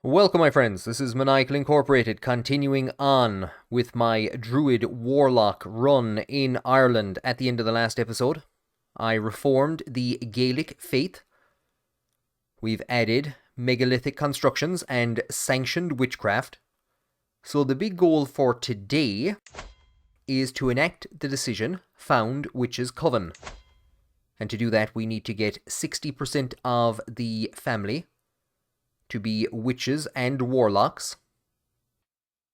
Welcome, my friends. This is Maniacal Incorporated, continuing on with my Druid Warlock run in Ireland. At the end of the last episode, I reformed the Gaelic faith. We've added megalithic constructions and sanctioned witchcraft. So the big goal for today is to enact the decision, found witches' coven. And to do that, we need to get 60% of the family to be witches and warlocks.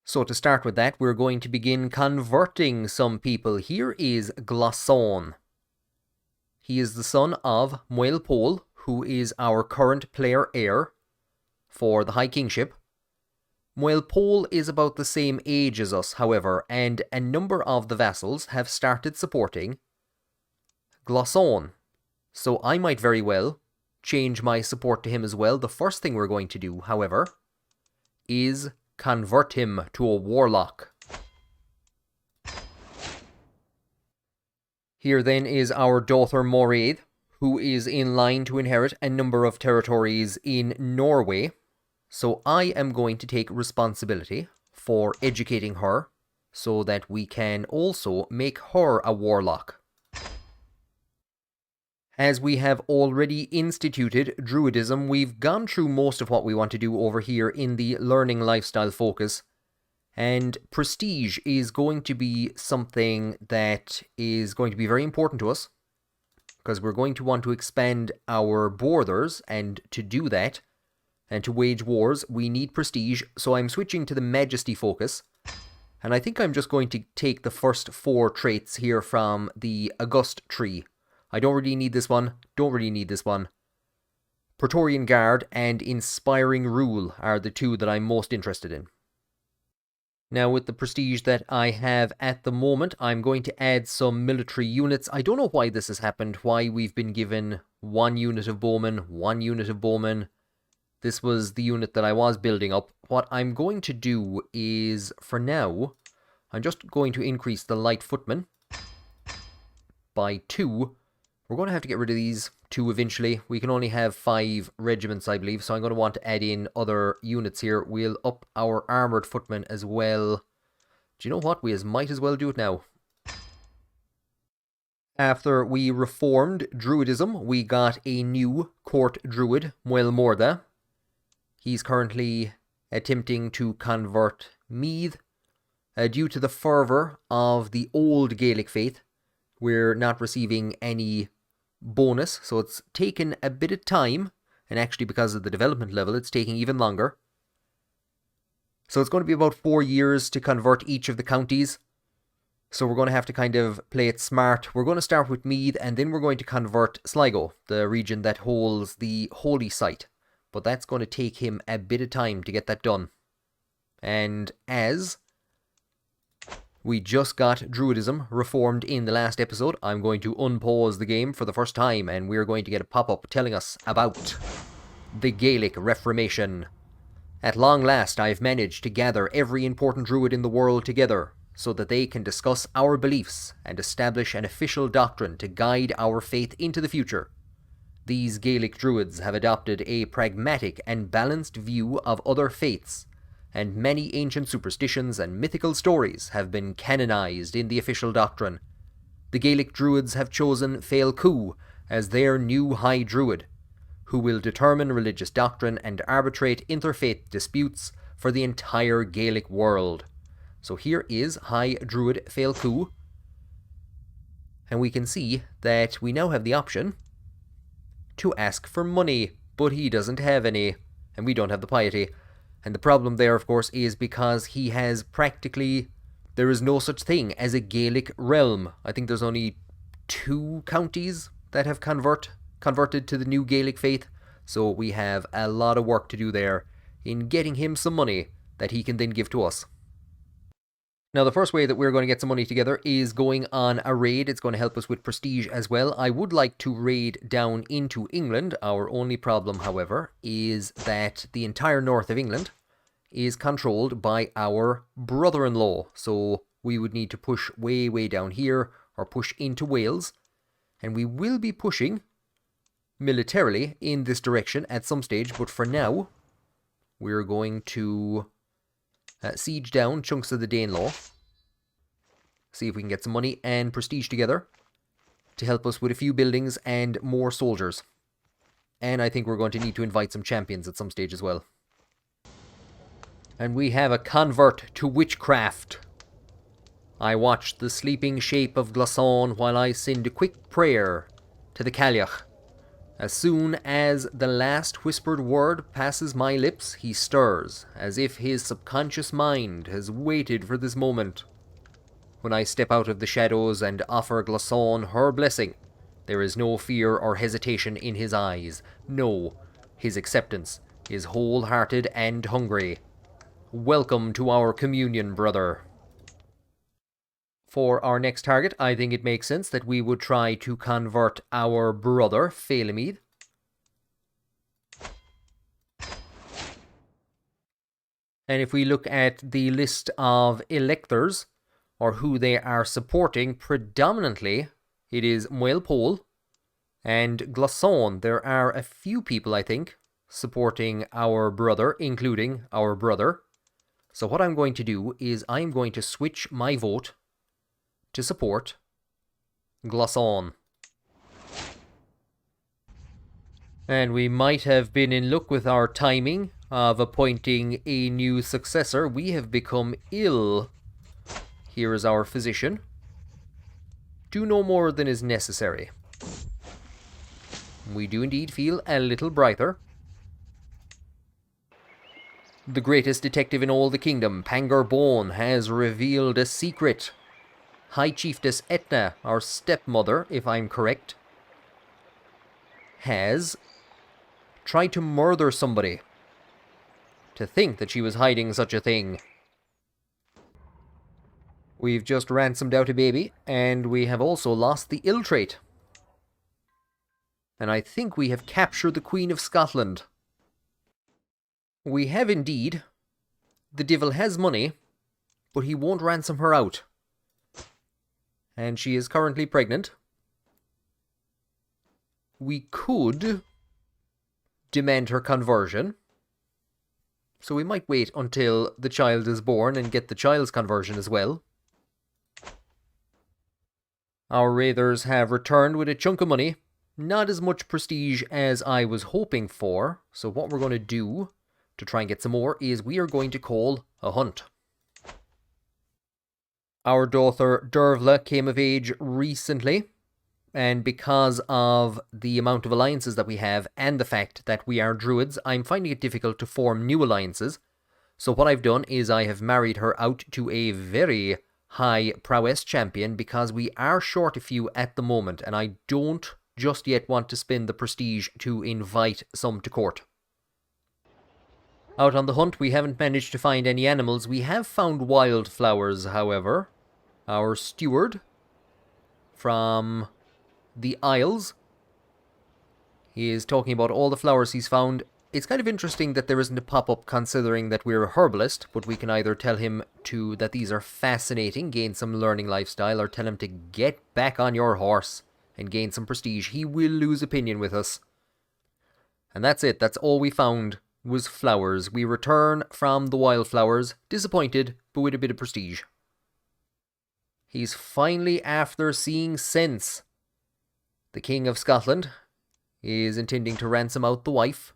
So to start with that, we're going to begin converting some people. Here is Glason. He is the son of Muel Pol, who is our current player heir for the High Kingship. Muel Pol is about the same age as us, however, and a number of the vassals have started supporting Glason. So I might very well change my support to him as well. The first thing we're going to do, however, is convert him to a warlock. Here then is our daughter Moraid, who is in line to inherit a number of territories in Norway. So I am going to take responsibility for educating her so that we can also make her a warlock. As we have already instituted Druidism, we've gone through most of what we want to do over here in the learning lifestyle focus. And prestige is going to be something that is going to be very important to us, because we're going to want to expand our borders, and to do that, and to wage wars, we need prestige. So I'm switching to the majesty focus. And I think I'm just going to take the first 4 traits here from the August tree. I don't really need this one, don't really need this one. Praetorian Guard and Inspiring Rule are the 2 that I'm most interested in. Now with the prestige that I have at the moment, I'm going to add some military units. I don't know why this has happened, why we've been given 1 unit of bowmen, 1 unit of bowmen. This was the unit that I was building up. What I'm going to do is, for now, I'm just going to increase the light footmen by 2. We're going to have to get rid of these 2 eventually. We can only have 5 regiments, I believe, so I'm going to want to add in other units here. We'll up our armoured footmen as well. Do you know what? We might as well do it now. After we reformed Druidism, we got a new court druid, Muel Morda. He's currently attempting to convert Meath. Due to the fervour of the old Gaelic faith, we're not receiving any bonus, so it's taken a bit of time, and actually because of the development level it's taking even longer. So it's going to be about 4 years to convert each of the counties, so we're going to have to kind of play it smart. We're going to start with Meath, and then we're going to convert Sligo, the region that holds the holy site, but that's going to take him a bit of time to get that done. And as we just got Druidism reformed in the last episode, I'm going to unpause the game for the first time, and we're going to get a pop-up telling us about the Gaelic reformation. At long last, I've managed to gather every important Druid in the world together, so that they can discuss our beliefs and establish an official doctrine to guide our faith into the future. These Gaelic Druids have adopted a pragmatic and balanced view of other faiths, and many ancient superstitions and mythical stories have been canonized in the official doctrine. The Gaelic Druids have chosen Cailleach as their new High Druid, who will determine religious doctrine and arbitrate interfaith disputes for the entire Gaelic world. So here is High Druid Cailleach, and we can see that we now have the option to ask for money, but he doesn't have any, and we don't have the piety. And the problem there, of course, is because he has practically... there is no such thing as a Gaelic realm. I think there's only 2 counties that have converted to the new Gaelic faith. So we have a lot of work to do there in getting him some money that he can then give to us. Now, the first way that we're going to get some money together is going on a raid. It's going to help us with prestige as well. I would like to raid down into England. Our only problem, however, is that the entire north of England is controlled by our brother-in-law. So we would need to push way, way down here, or push into Wales. And we will be pushing militarily in this direction at some stage, but for now, we're going to siege down chunks of the Danelaw. See if we can get some money and prestige together to help us with a few buildings and more soldiers. And I think we're going to need to invite some champions at some stage as well. And we have a convert to witchcraft. I watched the sleeping shape of Glason while I sinned a quick prayer to the Cailleach. As soon as the last whispered word passes my lips, he stirs, as if his subconscious mind has waited for this moment. When I step out of the shadows and offer Glason her blessing, there is no fear or hesitation in his eyes. No, his acceptance is wholehearted and hungry. Welcome to our communion, brother. For our next target, I think it makes sense that we would try to convert our brother, Phelimid. And if we look at the list of electors, or who they are supporting, predominantly it is Muel Pol and Glason. There are a few people, I think, supporting our brother, including our brother. So what I'm going to do is I'm going to switch my vote to support Glason. And we might have been in luck with our timing of appointing a new successor. We have become ill. Here is our physician. Do no more than is necessary. We do indeed feel a little brighter. The greatest detective in all the kingdom, Pangar Bone, has revealed a secret. High Chieftess Etna, our stepmother, if I'm correct, has tried to murder somebody. To think that she was hiding such a thing. We've just ransomed out a baby, and we have also lost the ill trait. And I think we have captured the Queen of Scotland. We have indeed. The devil has money, but he won't ransom her out. And she is currently pregnant. We could demand her conversion. So we might wait until the child is born and get the child's conversion as well. Our raiders have returned with a chunk of money. Not as much prestige as I was hoping for. So what we're going to do to try and get some more is we are going to call a hunt. Our daughter Dervla came of age recently, and because of the amount of alliances that we have and the fact that we are druids, I'm finding it difficult to form new alliances. So what I've done is I have married her out to a very high prowess champion because we are short a few at the moment, and I don't just yet want to spend the prestige to invite some to court. Out on the hunt, we haven't managed to find any animals. We have found wildflowers, however. Our steward from the Isles, he is talking about all the flowers he's found. It's kind of interesting that there isn't a pop-up considering that we're a herbalist, but we can either tell him that these are fascinating, gain some learning lifestyle, or tell him to get back on your horse and gain some prestige. He will lose opinion with us. And that's it. That's all we found was flowers. We return from the wildflowers, disappointed, but with a bit of prestige. He's finally after seeing sense. The King of Scotland is intending to ransom out the wife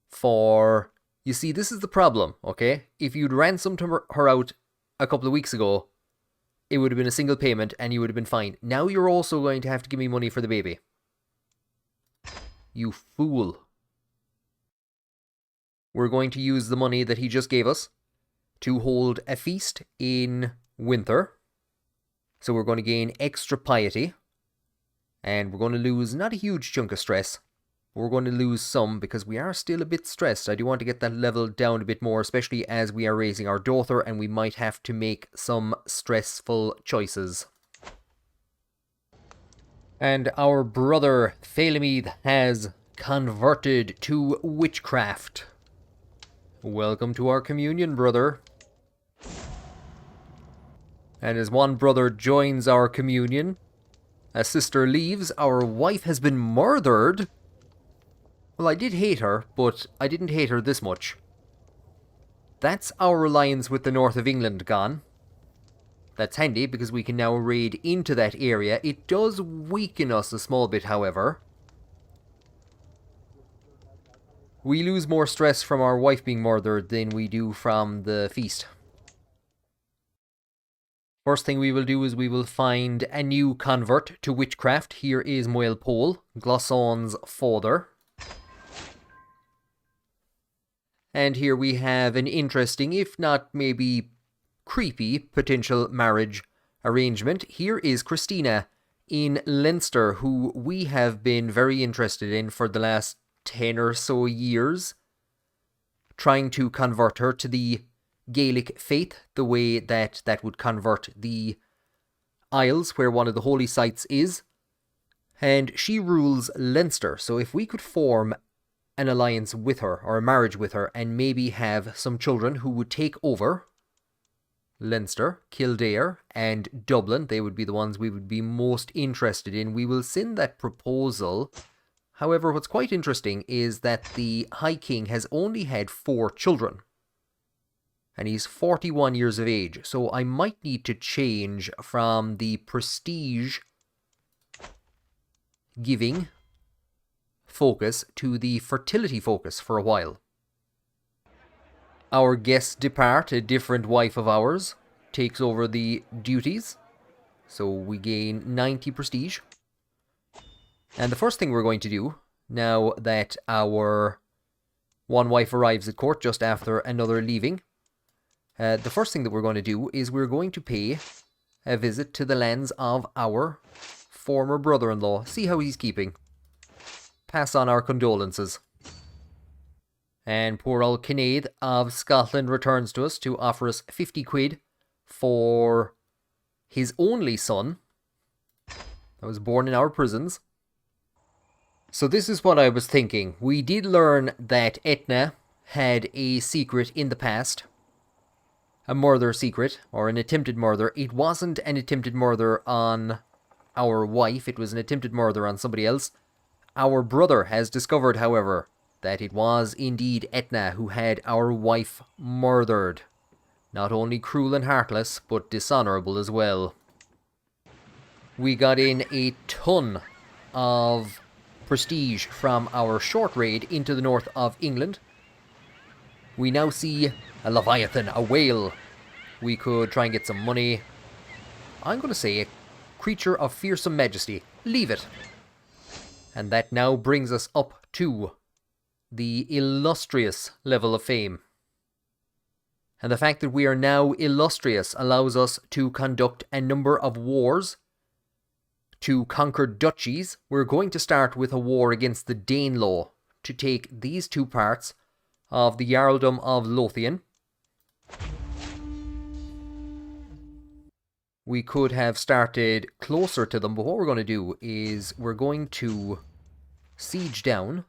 for... You see, this is the problem, okay? If you'd ransomed her out a couple of weeks ago, it would have been a single payment and you would have been fine. Now you're also going to have to give me money for the baby. You fool. We're going to use the money that he just gave us to hold a feast in winter. So we're going to gain extra piety. And we're going to lose not a huge chunk of stress. We're going to lose some because we are still a bit stressed. I do want to get that level down a bit more, especially as we are raising our daughter and we might have to make some stressful choices. And our brother Phelimid has converted to witchcraft. Welcome to our communion, brother. And as one brother joins our communion, a sister leaves. Our wife has been murdered. Well, I did hate her, but I didn't hate her this much. that's our alliance with the north of England gone. That's handy because we can now raid into that area. It does weaken us a small bit, however. We lose more stress from our wife being murdered than we do from the feast. First thing we will do is we will find a new convert to witchcraft. Here is Moel Pole, Glosson's father. And here we have an interesting, if not maybe creepy, potential marriage arrangement. Here is Christina in Leinster, who we have been very interested in for the last 10 or so years, trying to convert her to the Gaelic faith, the way that would convert the Isles, where one of the holy sites is. And she rules Leinster, so if we could form an alliance with her, or a marriage with her, and maybe have some children who would take over Leinster, Kildare, and Dublin, they would be the ones we would be most interested in. We will send that proposal. However, what's quite interesting is that the High King has only had 4 children. And he's 41 years of age, so I might need to change from the prestige giving focus to the fertility focus for a while. Our guests depart. A different wife of ours takes over the duties, so we gain 90 prestige. And the first thing we're going to do, now that our one wife arrives at court just after another leaving, the first thing that we're going to do is we're going to pay a visit to the lands of our former brother-in-law, see how he's keeping. Pass on our condolences. And poor old Kinnaid of Scotland returns to us to offer us 50 quid for his only son that was born in our prisons. So this is what I was thinking. We did learn that Etna had a secret in the past. A murder secret, or an attempted murder. It wasn't an attempted murder on our wife, it was an attempted murder on somebody else. Our brother has discovered, however, that it was indeed Etna who had our wife murdered. Not only cruel and heartless, but dishonourable as well. We got in a ton of prestige from our short raid into the north of England. We now see a leviathan, a whale. We could try and get some money. I'm going to say a creature of fearsome majesty. Leave it. And that now brings us up to the illustrious level of fame. And the fact that we are now illustrious allows us to conduct a number of wars to conquer duchies. We're going to start with a war against the Danelaw to take these 2 parts of the Jarldom of Lothian. We could have started closer to them, but what we're going to do is we're going to siege down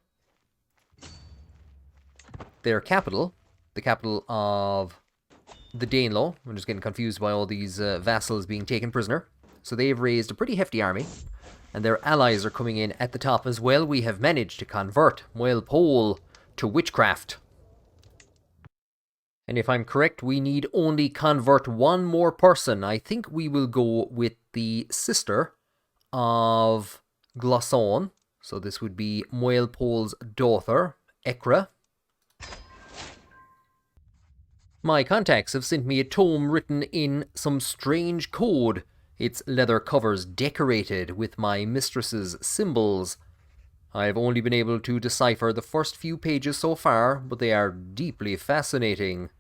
their capital, the capital of the Danelaw. I'm just getting confused by all these vassals being taken prisoner. So they've raised a pretty hefty army, and their allies are coming in at the top as well. We have managed to convert Moel Pole to witchcraft. And if I'm correct, we need only convert 1 more person. I think we will go with the sister of Glosson. So this would be Moel Pole's daughter, Ekra. My contacts have sent me a tome written in some strange code. Its leather covers decorated with my mistress's symbols. I have only been able to decipher the first few pages so far, but they are deeply fascinating.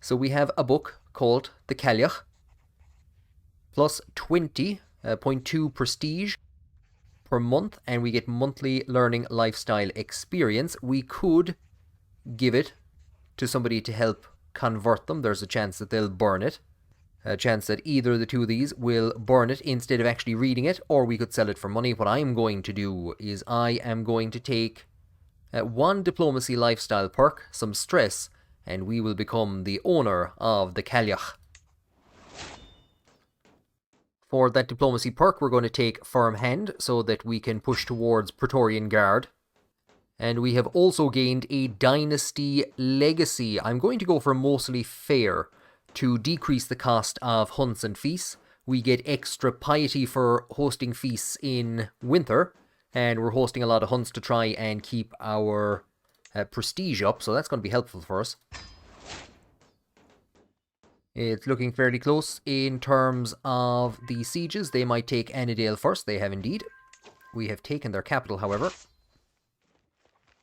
So we have a book called the Cailleach, plus 20.2 prestige per month, and we get monthly learning lifestyle experience. We could give it to somebody to help convert them. There's a chance that they'll burn it. A chance that either of the 2 of these will burn it instead of actually reading it, or we could sell it for money. What I'm going to do is I am going to take 1 diplomacy lifestyle perk, some stress, and we will become the owner of the Cailleach. For that diplomacy perk, we're going to take Firm Hand so that we can push towards Praetorian Guard. And we have also gained a dynasty legacy. I'm going to go for mostly fair to decrease the cost of hunts and feasts. We get extra piety for hosting feasts in winter, and we're hosting a lot of hunts to try and keep our prestige up, so that's going to be helpful for us. It's looking fairly close in terms of the sieges. They might take Annandale first. They have indeed. We have taken their capital, however.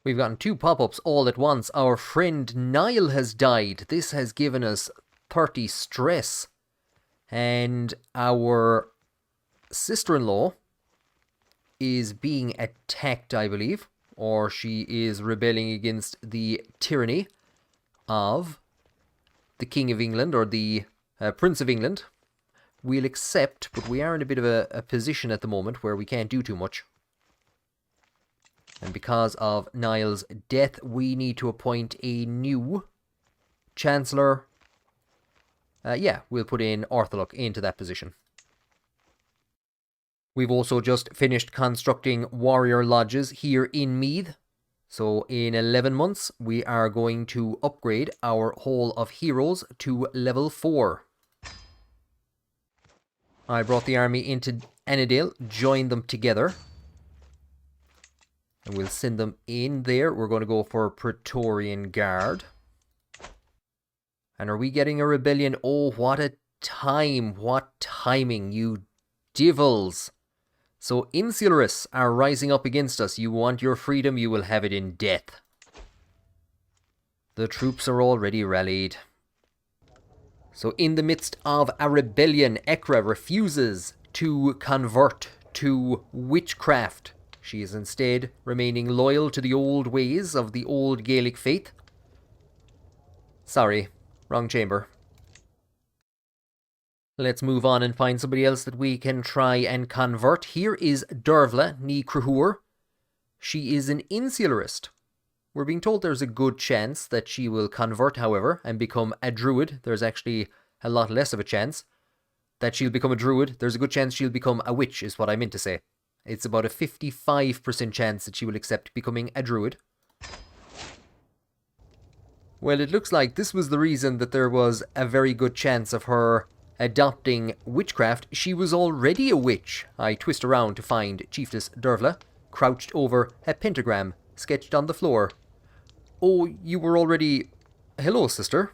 We've gotten 2 pop-ups all at once. Our friend Niall has died. This has given us 30 stress. And our sister-in-law is being attacked, I believe. Or she is rebelling against the tyranny of the King of England, or the Prince of England. We'll accept, but we are in a bit of a position at the moment where we can't do too much. And because of Niall's death, we need to appoint a new Chancellor. Yeah, we'll put in Orthaluk into that position. We've also just finished constructing warrior lodges here in Meath. So in 11 months, we are going to upgrade our Hall of Heroes to level 4. I brought the army into Annandale, joined them together. And we'll send them in there. We're going to go for Praetorian Guard. And are we getting a rebellion? Oh, what a time. What timing, you divils. So Insularists are rising up against us. You want your freedom, you will have it in death. The troops are already rallied. So in the midst of a rebellion, Ekra refuses to convert to witchcraft. She is instead remaining loyal to the old ways of the old Gaelic faith. Sorry, wrong chamber. Let's move on and find somebody else that we can try and convert. Here is Dervla ní Cruthúr. She is an Insularist. We're being told there's a good chance that she will convert, however, and become a Druid. There's actually a lot less of a chance that she'll become a Druid. There's a good chance she'll become a witch, is what I meant to say. It's about a 55% chance that she will accept becoming a Druid. Well, it looks like this was the reason that there was a very good chance of her adopting witchcraft. She was already a witch. I twist around to find Chiefess Dervla, crouched over a pentagram sketched on the floor. Oh, you were already... Hello, sister.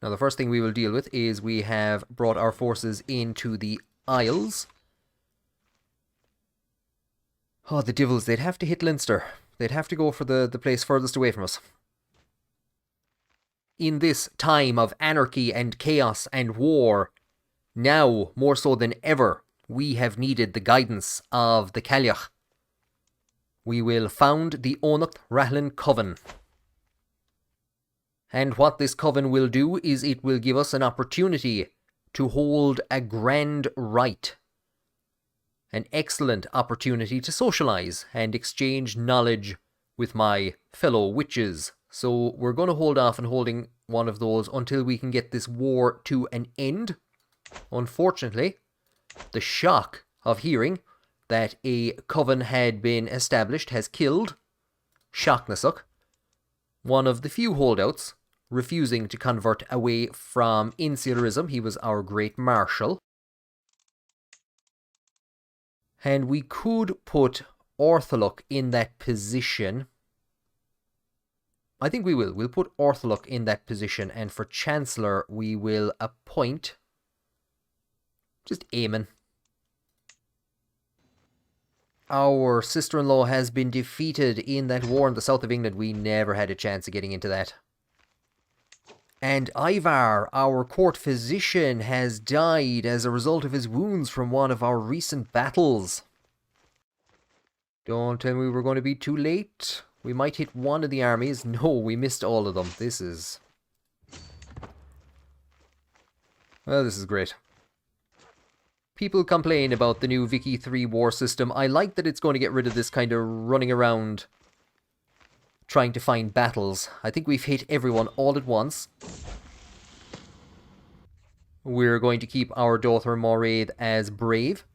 Now, the first thing we will deal with is we have brought our forces into the Isles. Oh, the devils, they'd have to hit Leinster. They'd have to go for the place furthest away from us. In this time of anarchy and chaos and war, now, more so than ever, we have needed the guidance of the Cailleach. We will found the Onacht Rahlan Coven. And what this coven will do is it will give us an opportunity to hold a grand rite. An excellent opportunity to socialise and exchange knowledge with my fellow witches. So we're going to hold off on holding one of those until we can get this war to an end. Unfortunately, the shock of hearing that a coven had been established has killed Seachnasach, one of the few holdouts refusing to convert away from insularism. He was our great marshal. And we could put Orthaluk in that position. I think we will. We'll put Orthaluk in that position, and for Chancellor we will appoint just Eamon. Our sister-in-law has been defeated in that war in the south of England. We never had a chance of getting into that. And Ivar, our court physician, has died as a result of his wounds from one of our recent battles. Don't tell me we're going to be too late. We might hit one of the armies. No, we missed all of them. This is... Well, this is great. People complain about the new CK3 war system. I like that it's going to get rid of this kind of running around trying to find battles. I think we've hit everyone all at once. We're going to keep our daughter Moraid as brave.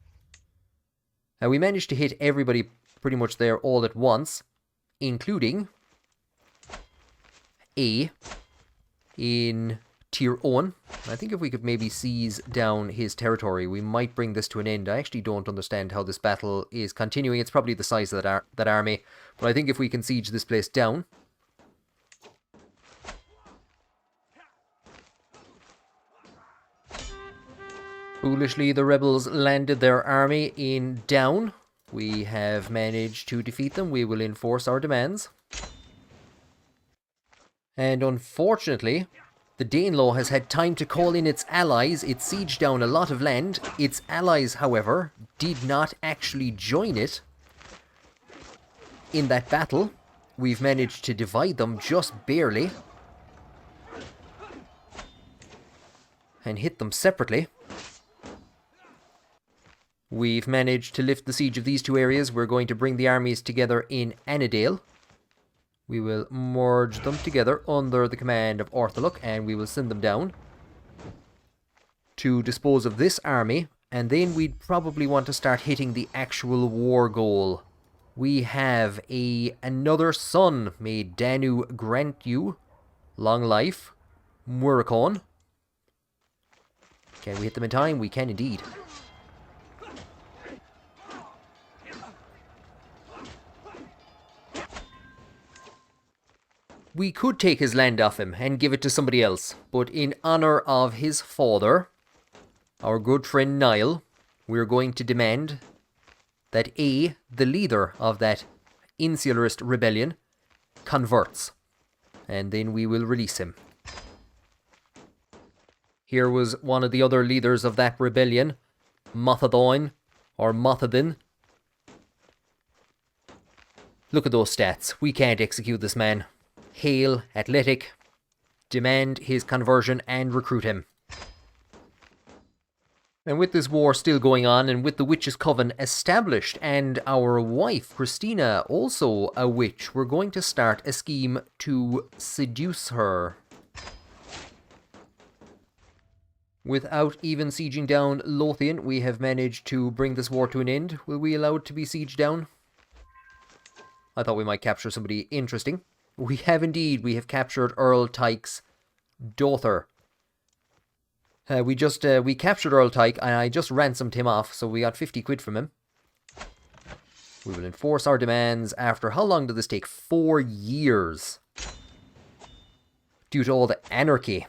We managed to hit everybody pretty much there all at once, including A in Tier Owen. I think if we could maybe seize down his territory, we might bring this to an end. I actually don't understand how this battle is continuing. It's probably the size of that army, but I think if we can siege this place down. Foolishly, the rebels landed their army in Down. We have managed to defeat them. We will enforce our demands. And unfortunately, the Danelaw has had time to call in its allies. It sieged down a lot of land. Its allies, however, did not actually join it in that battle. We've managed to divide them just barely and hit them separately. We've managed to lift the siege of these two areas. We're going to bring the armies together in Annadale. We will merge them together under the command of Orthaluk, and we will send them down to dispose of this army, and then we'd probably want to start hitting the actual war goal. We have another son. May Danu grant you long life. Murakon. Can we hit them in time? We can indeed. We could take his land off him and give it to somebody else, but in honour of his father, our good friend Niall, we're going to demand that the leader of that insularist rebellion, converts, and then we will release him. Here was one of the other leaders of that rebellion, Mothadin, or Mothadin. Look at those stats. We can't execute this man. Hale, athletic, demand his conversion and recruit him. And with this war still going on, and with the Witches' Coven established, and our wife, Christina, also a witch, we're going to start a scheme to seduce her. Without even sieging down Lothian, we have managed to bring this war to an end. Will we allow it to be sieged down? I thought we might capture somebody interesting. We have indeed. We have captured Earl Tyke's daughter. We captured Earl Tyke, and I just ransomed him off, so we got 50 quid from him. We will enforce our demands after, how long did this take? 4 years. Due to all the anarchy.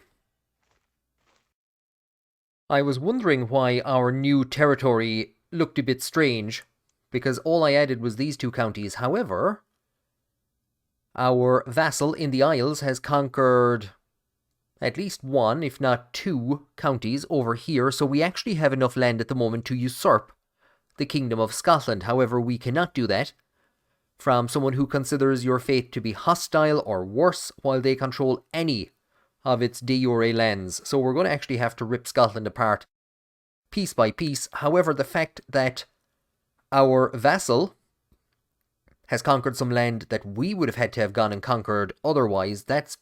I was wondering why our new territory looked a bit strange, because all I added was these 2 counties. However, our vassal in the Isles has conquered at least 1, if not 2, counties over here, so we actually have enough land at the moment to usurp the Kingdom of Scotland. However, we cannot do that from someone who considers your faith to be hostile or worse while they control any of its de jure lands. So we're going to actually have to rip Scotland apart piece by piece. However, the fact that our vassal has conquered some land that we would have had to have gone and conquered otherwise, that's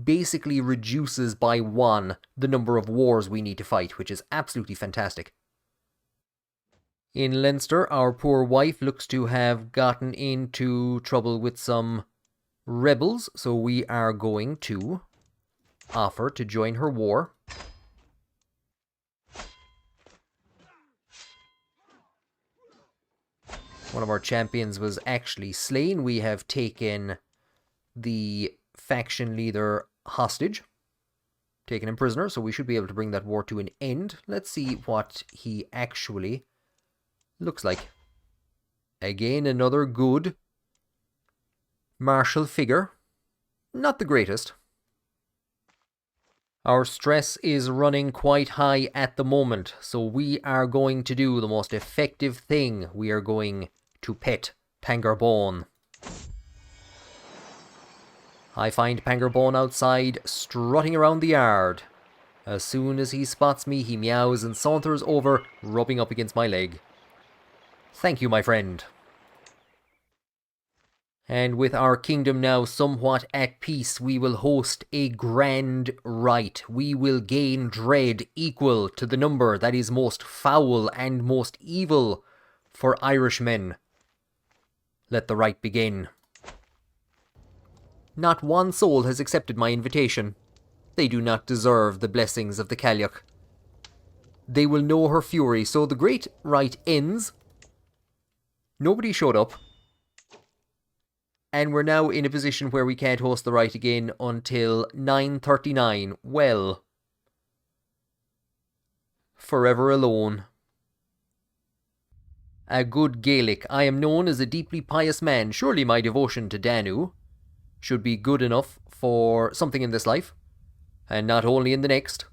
basically reduces by 1 the number of wars we need to fight, which is absolutely fantastic. In Leinster, our poor wife looks to have gotten into trouble with some rebels, so we are going to offer to join her war. One of our champions was actually slain. We have taken the faction leader hostage, taken him prisoner, so we should be able to bring that war to an end. Let's see what he actually looks like. Again, another good martial figure. Not the greatest. Our stress is running quite high at the moment, so we are going to do the most effective thing. We are going to pet Pangerbone. I find Pangerbone outside, strutting around the yard. As soon as he spots me, he meows and saunters over, rubbing up against my leg. Thank you, my friend. And with our kingdom now somewhat at peace, we will host a grand rite. We will gain dread equal to the number that is most foul and most evil for Irishmen. Let the rite begin. Not one soul has accepted my invitation. They do not deserve the blessings of the Cailleach. They will know her fury, so the great rite ends. Nobody showed up. And we're now in a position where we can't host the rite again until 9:39. Well, forever alone. A good Gaelic. I am known as a deeply pious man. Surely my devotion to Danu should be good enough for something in this life, and not only in the next.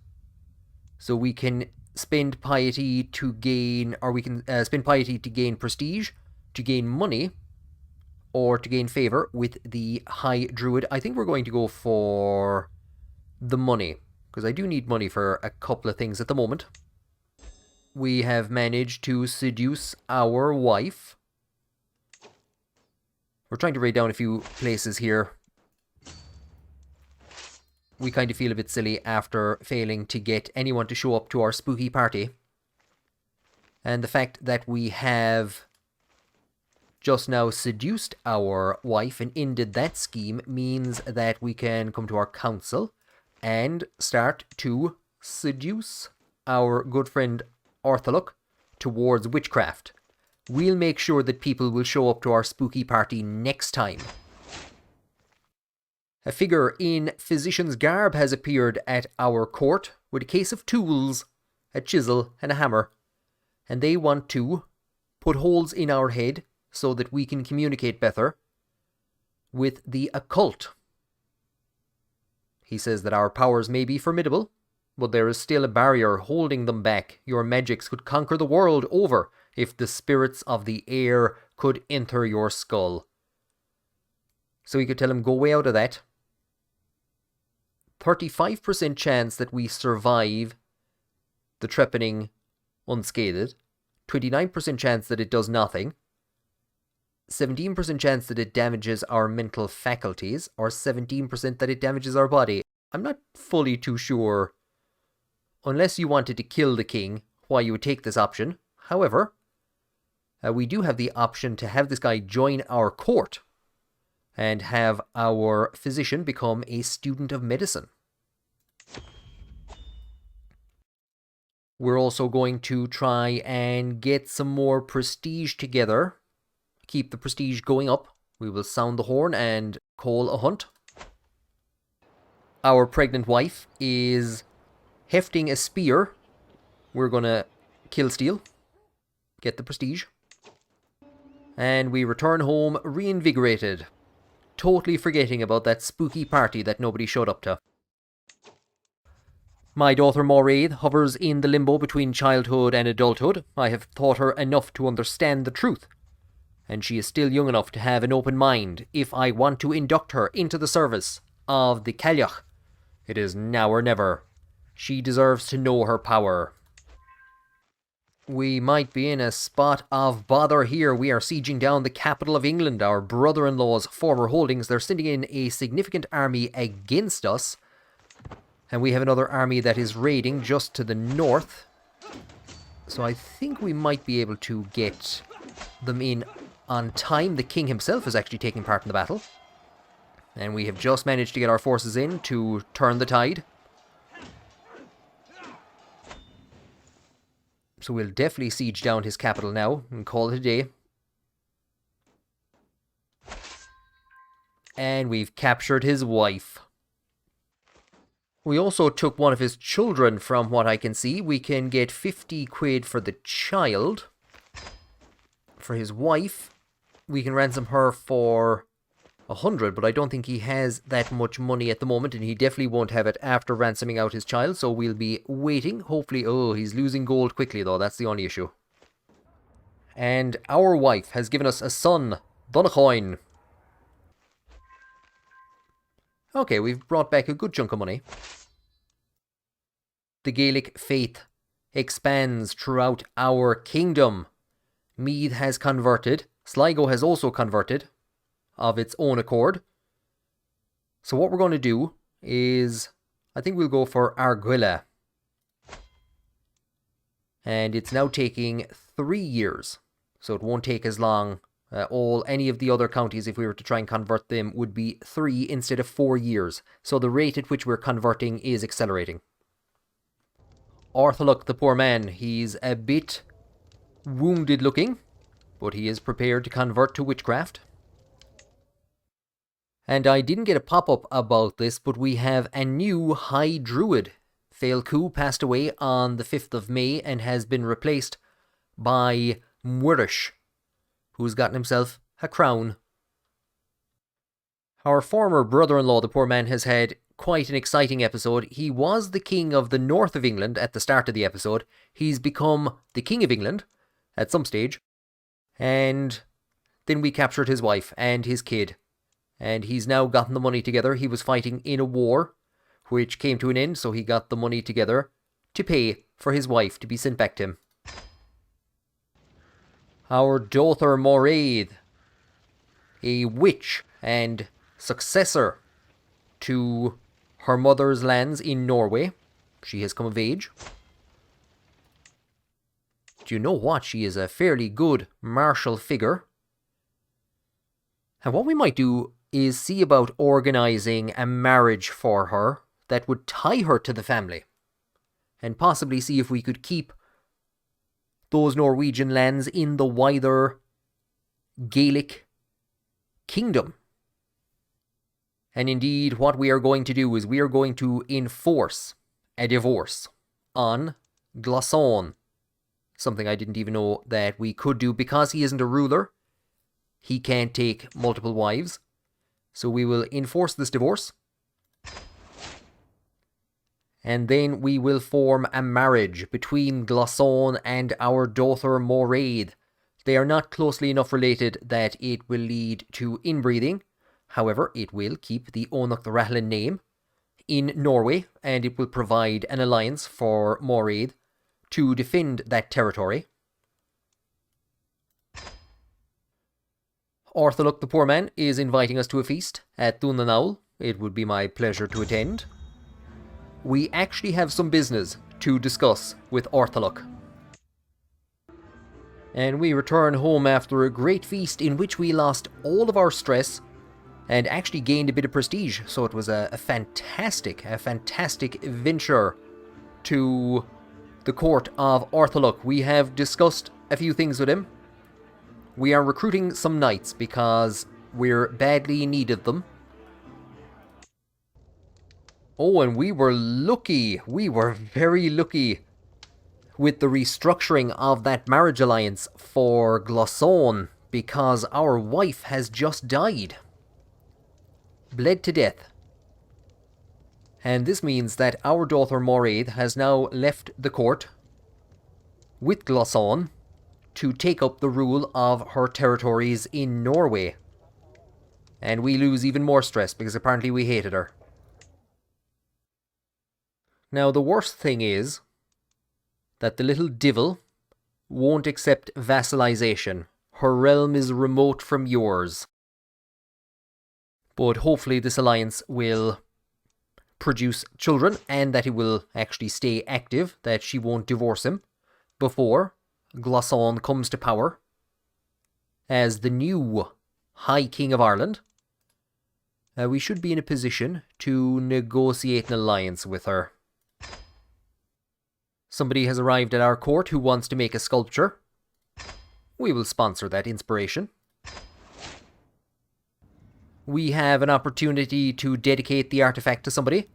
So we can spend piety to gain, or we can spend piety to gain prestige, to gain money, or to gain favour with the High Druid. I think we're going to go for the money, because I do need money for a couple of things at the moment. We have managed to seduce our wife. We're trying to raid down a few places here. We kind of feel a bit silly after failing to get anyone to show up to our spooky party. And the fact that we have just now seduced our wife and ended that scheme means that we can come to our council and start to seduce our good friend Orthaluk towards witchcraft. We'll make sure that people will show up to our spooky party next time. A figure in physician's garb has appeared at our court with a case of tools, a chisel and a hammer, and they want to put holes in our head so that we can communicate better with the occult. He says that our powers may be formidable, but there is still a barrier holding them back. Your magics could conquer the world over if the spirits of the air could enter your skull. So we could tell him, go way out of that. 35% chance that we survive the trepanning unscathed. 29% chance that it does nothing. 17% chance that it damages our mental faculties, or 17% that it damages our body. I'm not fully too sure, unless you wanted to kill the king, why you would take this option. However, we do have the option to have this guy join our court and have our physician become a student of medicine. We're also going to try and get some more prestige together. Keep the prestige going up. We will sound the horn and call a hunt. Our pregnant wife is hefting a spear. We're gonna kill steal. Get the prestige. And we return home reinvigorated. Totally forgetting about that spooky party that nobody showed up to. My daughter Moraid hovers in the limbo between childhood and adulthood. I have taught her enough to understand the truth, and she is still young enough to have an open mind. If I want to induct her into the service of the Cailleach, it is now or never. She deserves to know her power. We might be in a spot of bother here. We are sieging down the capital of England, our brother-in-law's former holdings. They're sending in a significant army against us. And we have another army that is raiding just to the north. So I think we might be able to get them in on time. The king himself is actually taking part in the battle. And we have just managed to get our forces in to turn the tide. So we'll definitely siege down his capital now and call it a day. And we've captured his wife. We also took one of his children, from what I can see. We can get 50 quid for the child. For his wife, we can ransom her for 100, but I don't think he has that much money at the moment, and he definitely won't have it after ransoming out his child, so we'll be waiting. Hopefully, he's losing gold quickly though, that's the only issue. And our wife has given us a son, Donachoin. Okay, we've brought back a good chunk of money. The Gaelic faith expands throughout our kingdom. Meath has converted. Sligo has also converted of its own accord. So what we're going to do is, I think we'll go for Arguilla. And it's now taking 3 years. So it won't take as long Any of the other counties, if we were to try and convert them, would be 3 instead of 4 years. So the rate at which we're converting is accelerating. Orthaluk, the poor man, he's a bit wounded looking, but he is prepared to convert to witchcraft. And I didn't get a pop-up about this, but we have a new High Druid. Failku passed away on the 5th of May and has been replaced by Mwirish, who's gotten himself a crown. Our former brother-in-law, the poor man, has had quite an exciting episode. He was the king of the north of England at the start of the episode. He's become the king of England at some stage. And then we captured his wife and his kid. And he's now gotten the money together. He was fighting in a war, which came to an end, so he got the money together to pay for his wife to be sent back to him. Our daughter Moraid, a witch and successor to her mother's lands in Norway. She has come of age. Do you know what? She is a fairly good martial figure. And what we might do is see about organising a marriage for her that would tie her to the family. And possibly see if we could keep those Norwegian lands in the wider Gaelic kingdom. And indeed, what we are going to do is we are going to enforce a divorce on Glason. Something I didn't even know that we could do. Because he isn't a ruler, he can't take multiple wives. So we will enforce this divorce. And then we will form a marriage between Glason and our daughter Moraid. They are not closely enough related that it will lead to inbreeding. However, it will keep the Onuk the Rattling name in Norway, and it will provide an alliance for Moraid to defend that territory. Orthaluk, the poor man, is inviting us to a feast at Dunanaul. It would be my pleasure to attend. We actually have some business to discuss with Orthaluk. And we return home after a great feast in which we lost all of our stress and actually gained a bit of prestige. So it was a fantastic venture to the court of Orthaluk. We have discussed a few things with him. We are recruiting some knights because we're badly in need of them. Oh, and we were lucky. We were very lucky with the restructuring of that marriage alliance for Glason, because our wife has just died. Bled to death. And this means that our daughter Moraid has now left the court with Glason to take up the rule of her territories in Norway. And we lose even more stress because apparently we hated her. Now the worst thing is that the little divil won't accept vassalization. Her realm is remote from yours. But hopefully this alliance will produce children and that it will actually stay active, that she won't divorce him before Glason comes to power as the new High King of Ireland. We should be in a position to negotiate an alliance with her. Somebody has arrived at our court who wants to make a sculpture. We will sponsor that inspiration. We have an opportunity to dedicate the artifact to somebody.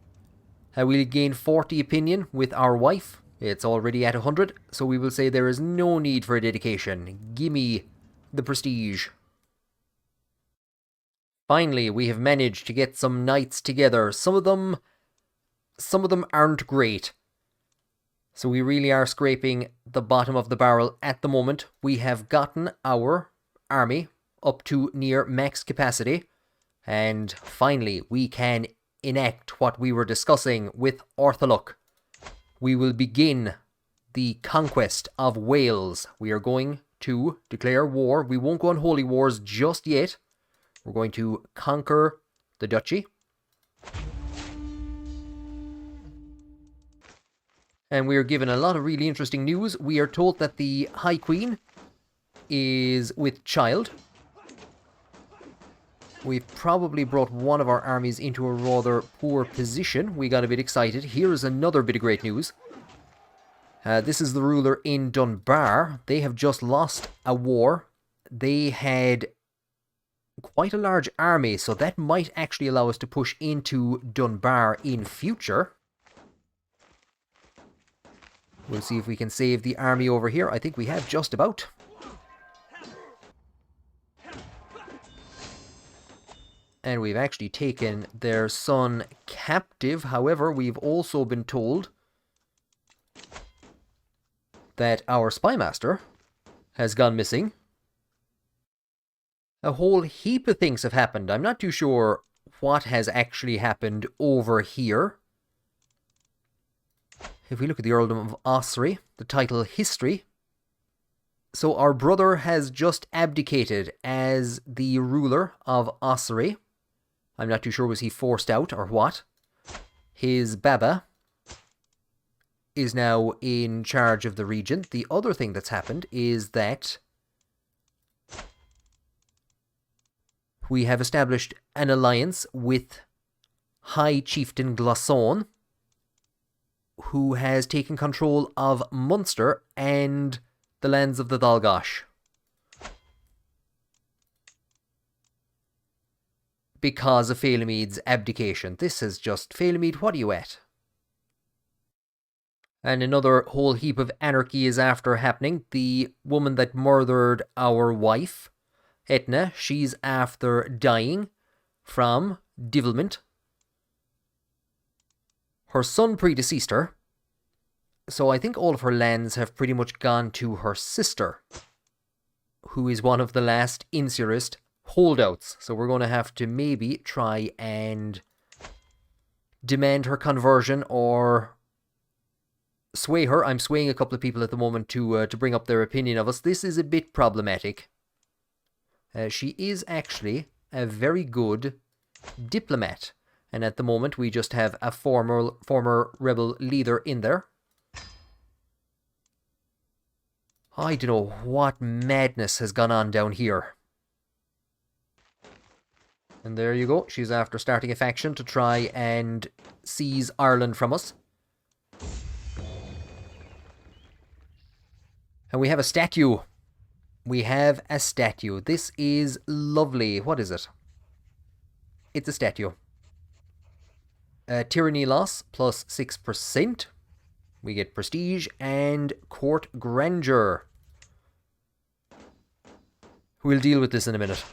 We'll gain 40 opinion with our wife. It's already at 100, so we will say there is no need for a dedication. Gimme the prestige. Finally, we have managed to get some knights together. Some of them aren't great. So we really are scraping the bottom of the barrel at the moment. We have gotten our army up to near max capacity. And finally, we can enact what we were discussing with Orthaluk. We will begin the conquest of Wales. We are going to declare war. We won't go on holy wars just yet. We're going to conquer the duchy. And we are given a lot of really interesting news. We are told that the High Queen is with child. We've probably brought one of our armies into a rather poor position. We got a bit excited. Here is another bit of great news. This is the ruler in Dunbar. They have just lost a war. They had quite a large army, so that might actually allow us to push into Dunbar in future. We'll see if we can save the army over here. I think we have just about. And we've actually taken their son captive. However, we've also been told that our spymaster has gone missing. A whole heap of things have happened. I'm not too sure what has actually happened over here. If we look at the Earldom of Ossory, the title History. So our brother has just abdicated as the ruler of Ossory. I'm not too sure, was he forced out or what? His Baba is now in charge of the region. The other thing that's happened is that we have established an alliance with High Chieftain Glasson, who has taken control of Munster and the lands of the Dalgash. Because of Phaelomed's abdication. This is just, Phaelomede, what are you at? And another whole heap of anarchy is after happening. The woman that murdered our wife, Etna, she's after dying from devilment. Her son predeceased her. So I think all of her lands have pretty much gone to her sister, who is one of the last Insurist holdouts. So we're going to have to maybe try and demand her conversion or sway her. I'm swaying a couple of people at the moment to bring up their opinion of us. This is a bit problematic. She is actually a very good diplomat. And at the moment we just have a former rebel leader in there. I don't know what madness has gone on down here. And there you go. She's after starting a faction to try and seize Ireland from us. And we have a statue. We have a statue. This is lovely. What is it? It's a statue. Tyranny loss plus 6%. We get prestige and court grandeur. We'll deal with this in a minute.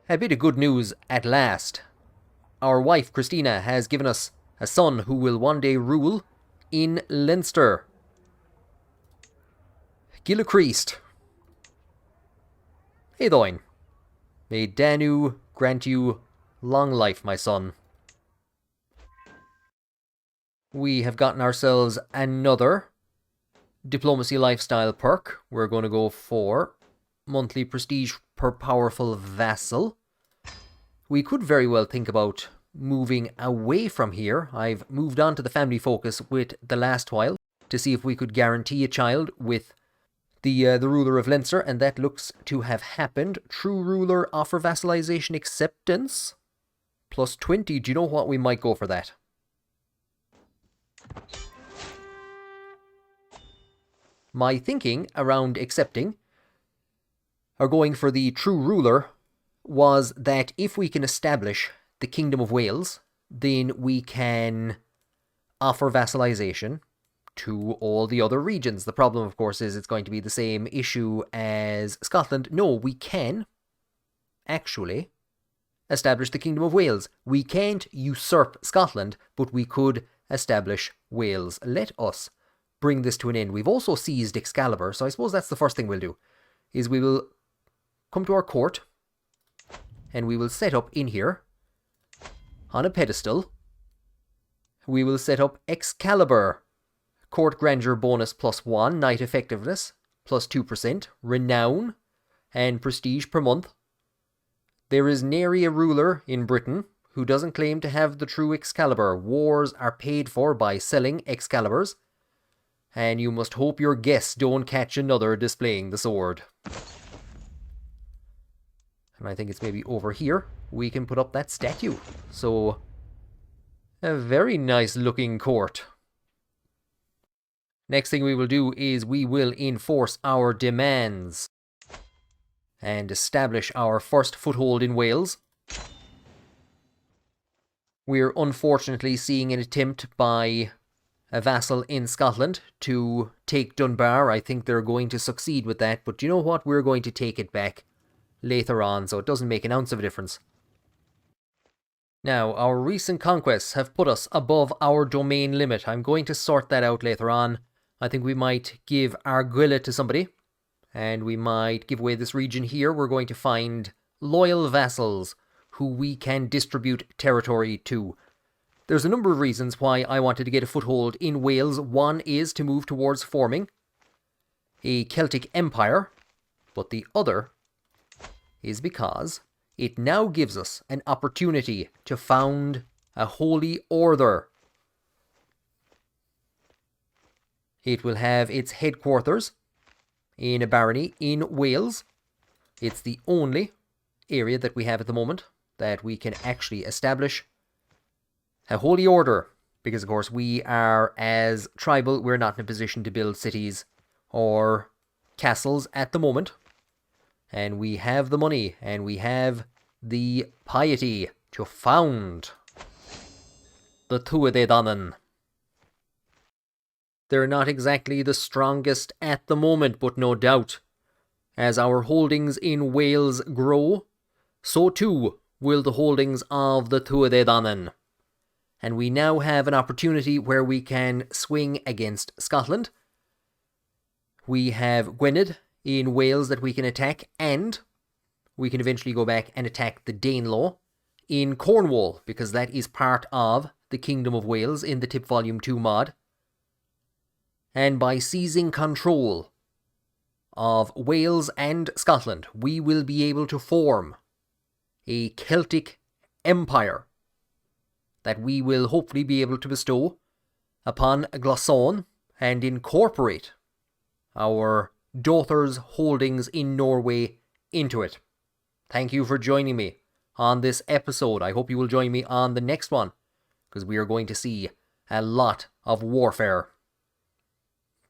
A bit of good news at last. Our wife, Christina, has given us a son who will one day rule in Leinster. Cailleach. Hey Dóin. May Danu grant you long life, my son. We have gotten ourselves another diplomacy lifestyle perk. We're going to go for monthly prestige per powerful vassal. We could very well think about moving away from here. I've moved on to the family focus with the last while to see if we could guarantee a child with the ruler of Leinster, and that looks to have happened. True ruler offer vassalization acceptance plus 20. Do you know what? We might go for that. My thinking around accepting or going for the true ruler was that if we can establish the Kingdom of Wales, then we can offer vassalization to all the other regions. The problem, of course, is it's going to be the same issue as Scotland. No, we can actually establish the Kingdom of Wales. We can't usurp Scotland, but we could establish Wales. Let us bring this to an end. We've also seized Excalibur, so I suppose that's the first thing we'll do, is we will come to our court, and we will set up in here, on a pedestal, we will set up Excalibur. Court grandeur bonus plus 1, knight effectiveness plus 2%, renown and prestige per month. There is nary a ruler in Britain who doesn't claim to have the true Excalibur. Wars are paid for by selling Excaliburs, and you must hope your guests don't catch another displaying the sword. and I think it's maybe over here, we can put up that statue. So, a very nice looking court. Next thing we will do is we will enforce our demands and establish our first foothold in Wales. We're unfortunately seeing an attempt by a vassal in Scotland to take Dunbar. I think they're going to succeed with that, but you know what? We're going to take it back later on, so it doesn't make an ounce of a difference. Now, our recent conquests have put us above our domain limit. I'm going to sort that out later on. I think we might give Argyll to somebody, and we might give away this region here. We're going to find loyal vassals who we can distribute territory to. There's a number of reasons why I wanted to get a foothold in Wales. One is to move towards forming a Celtic empire, but the other is because it now gives us an opportunity to found a holy order. It will have its headquarters in a barony in Wales. It's the only area that we have at the moment that we can actually establish a holy order, because of course we are, as tribal, we're not in a position to build cities or castles at the moment, and we have the money and we have the piety to found the Tuatha Dé Danann. They're not exactly the strongest at the moment, but no doubt, as our holdings in Wales grow, so too will the holdings of the Tuatha Dé Danann. And we now have an opportunity where we can swing against Scotland. We have Gwynedd in Wales that we can attack, and we can eventually go back and attack the Danelaw in Cornwall, because that is part of the Kingdom of Wales in the Tip Volume 2 mod. And by seizing control of Wales and Scotland, we will be able to form a Celtic empire that we will hopefully be able to bestow upon Glasson and incorporate our daughter's holdings in Norway into it. Thank you for joining me on this episode. I hope you will join me on the next one, because we are going to see a lot of warfare.